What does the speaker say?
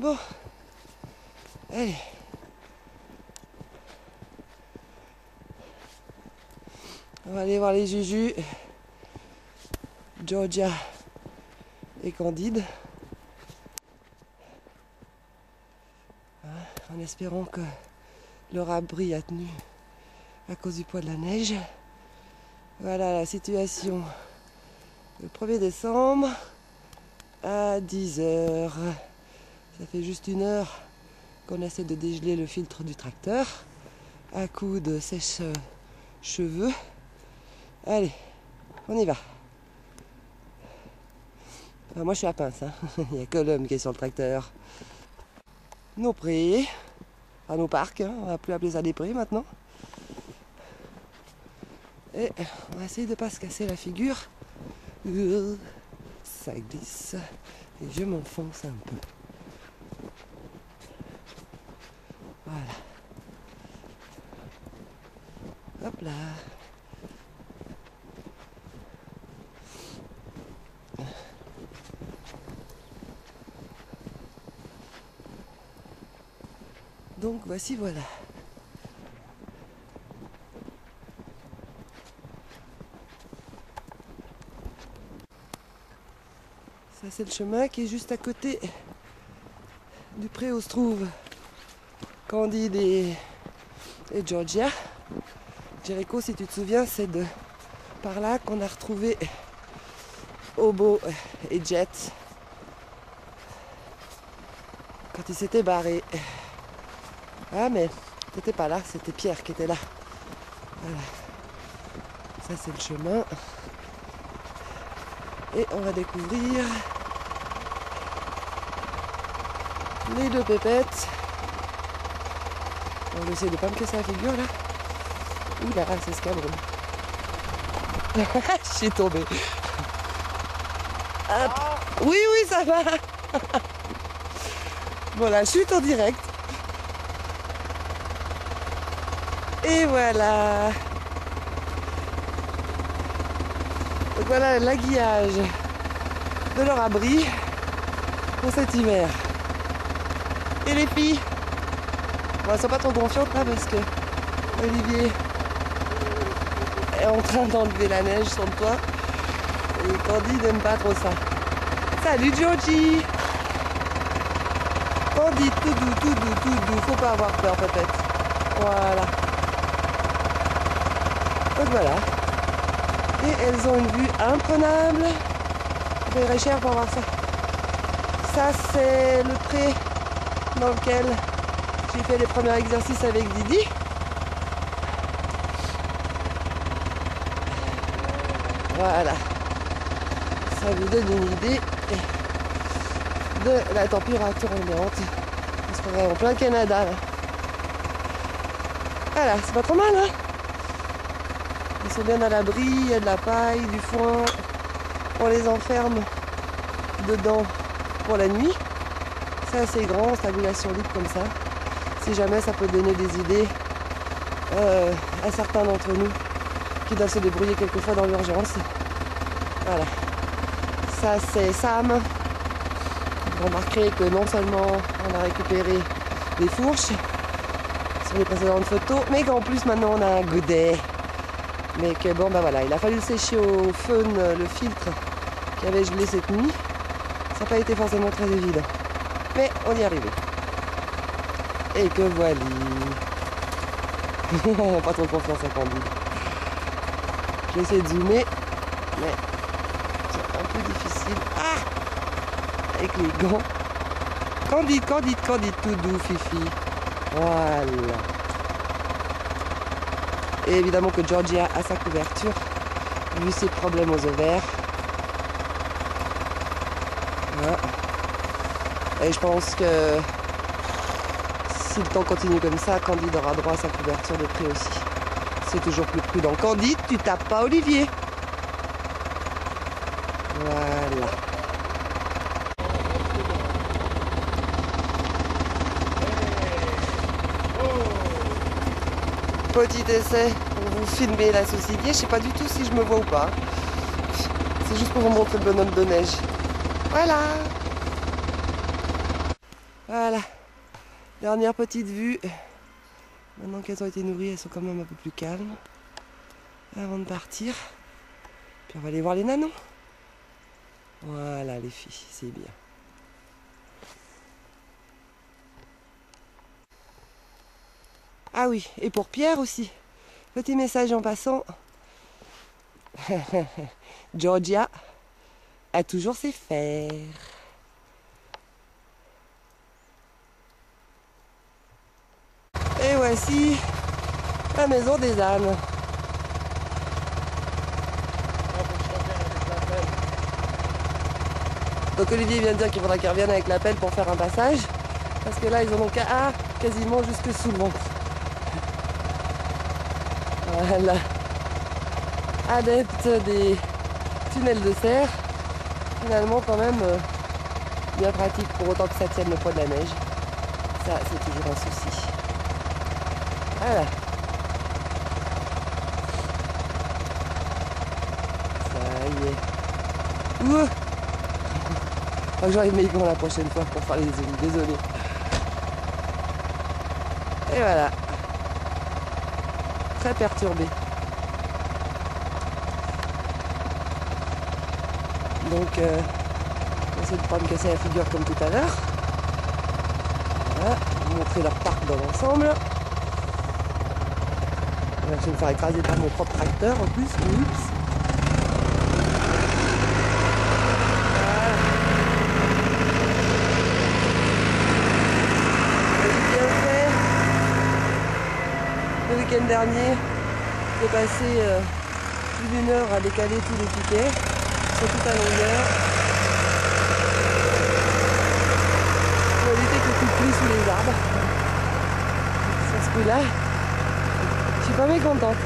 Bon, allez. On va aller voir les Jujus, Georgia et Candide. En espérant que leur abri a tenu à cause du poids de la neige. Voilà la situation le 1er décembre à 10 h. Ça fait juste 1 heure qu'on essaie de dégeler le filtre du tracteur à coup de sèche-cheveux. Allez, on y va. Enfin, moi je suis à pince, hein. Il n'y a que l'homme qui est sur le tracteur. Nos prés, enfin nos parcs, hein. On va plus appeler ça des prés maintenant. Et on va essayer de ne pas se casser la figure. Ça glisse et je m'enfonce un peu. Voilà. Hop là. Donc voici, voilà. Ça c'est le chemin qui est juste à côté du pré où se trouvent Candide et Georgia. Jericho, si tu te souviens, c'est de par là qu'on a retrouvé Obo et Jet quand ils s'étaient barrés. Ah mais t'étais pas là, c'était Pierre qui était là. Voilà. Ça c'est le chemin. Et on va découvrir les 2 pépettes. On va essayer de ne pas me casser la figure là. Ouh là, c'est scabreux. Je suis tombée. Hop. Oui, oui, ça va. Voilà, chute en direct. Et voilà. Donc voilà l'aiguillage de leur abri pour cet hiver. Et les filles, bon, elles sont pas trop confiantes là parce que Olivier est en train d'enlever la neige sur le toit et Candide n'aime pas trop ça. Salut Georgie. Candide, tout doux, tout doux, tout doux, faut pas avoir peur peut-être. Voilà. Donc voilà. Et elles ont une vue imprenable. Je paierai cher pour voir ça. Ça c'est le pré dans lequel j'ai fait les premiers exercices avec Didi. Voilà. Ça vous donne une idée de la température ambiante. On se croirait en plein Canada là. Voilà, c'est pas trop mal hein. Ils sont bien à l'abri, il y a de la paille, du foin. On les enferme dedans pour la nuit. C'est assez grand, c'est tabulation libre comme ça. Si jamais ça peut donner des idées à certains d'entre nous qui doivent se débrouiller quelquefois dans l'urgence. Voilà. Ça c'est Sam. Vous remarquerez que non seulement on a récupéré des fourches sur les précédentes photos, mais qu'en plus maintenant on a un godet. Mais que bon bah voilà, il a fallu le sécher au fun le filtre qui avait gelé cette nuit. Ça n'a pas été forcément très évident. Mais on y est arrivé. Et que voilà. Pas trop confiance à Candide. Je vais essayer de zoomer, mais c'est un peu difficile. Ah, avec les gants. Candide, Candide, Candide, tout doux, Fifi. Voilà. Et évidemment que Georgia a sa couverture, vu ses problèmes aux ovaires. Voilà. Et je pense que si le temps continue comme ça, Candide aura droit à sa couverture de près aussi. C'est toujours plus prudent. Candide, tu tapes pas Olivier. Voilà. Petit essai pour vous filmer la saucinier. Je sais pas du tout si je me vois ou pas. C'est juste pour vous montrer le bonhomme de neige. Voilà. Voilà. Dernière petite vue. Maintenant qu'elles ont été nourries, elles sont quand même un peu plus calmes. Avant de partir. Puis on va aller voir les nanons. Voilà les filles, c'est bien. Ah oui, et pour Pierre aussi. Petit message en passant. Georgia a toujours ses fers. Et voici la maison des ânes. Donc Olivier vient de dire qu'il faudra qu'il revienne avec la pelle pour faire un passage. Parce que là, ils en ont quasiment jusque sous le ventre. Voilà. Adepte des tunnels de serre. Finalement, quand même, bien pratique pour autant que ça tienne le poids de la neige. Ça, c'est toujours un souci. Voilà. Ça y est. Ouh. J'arrive mes gants la prochaine fois pour faire les zooms, désolé. Et voilà. Très perturbé. Donc, on va essayer de pas me casser la figure comme tout à l'heure. Voilà, vous montrer leur parc dans l'ensemble. Je vais me faire écraser par mon propre tracteur en plus. Oups. Le week-end dernier, j'ai passé plus d'une heure à décaler tous les piquets sur toute la longueur pour éviter que tout plie sous les arbres. Sur ce coup-là, je suis pas mécontente.